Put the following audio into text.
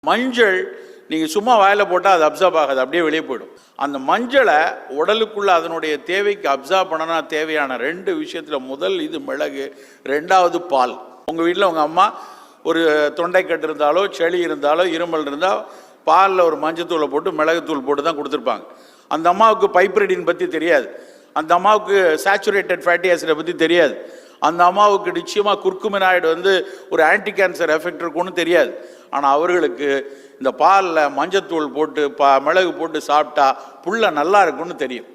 மஞ்சள் நீங்கள் சும்மா வாயில் போட்டால் அது அப்சார்ப் ஆகாது, அப்படியே வெளியே போயிடும். அந்த மஞ்சளை உடலுக்குள்ளே அதனுடைய தேவைக்கு அப்சார்ப் பண்ணனா தேவையான 2 விஷயத்தில் முதல் இது மிளகு, 2வது பால். உங்கள் வீட்டில் உங்கள் அம்மா ஒரு தொண்டைக்கட்டு இருந்தாலோ செளி இருந்தாலோ இருமல் இருந்தால் பாலில் ஒரு மஞ்சத்தூளை போட்டு மிளகுத்தூள் போட்டு தான் கொடுத்துருப்பாங்க. அந்த அம்மாவுக்கு பைப்ரிடின் பற்றி தெரியாது, அந்த அம்மாவுக்கு சேச்சுரேட்டட் ஃபேட்டி ஆசிடை பற்றி தெரியாது, அந்த அம்மாவுக்கு நிச்சயமாக குர்குமினாய்டு ஒரு ஆன்டி கேன்சர் எஃபெக்ட் இருக்குன்னு தெரியாது. ஆனால் அவர்களுக்கு இந்த பாலில் மஞ்சத்தூள் போட்டு மிளகு போட்டு சாப்பிட்டா புள்ள நல்லா இருக்குன்னு தெரியும்.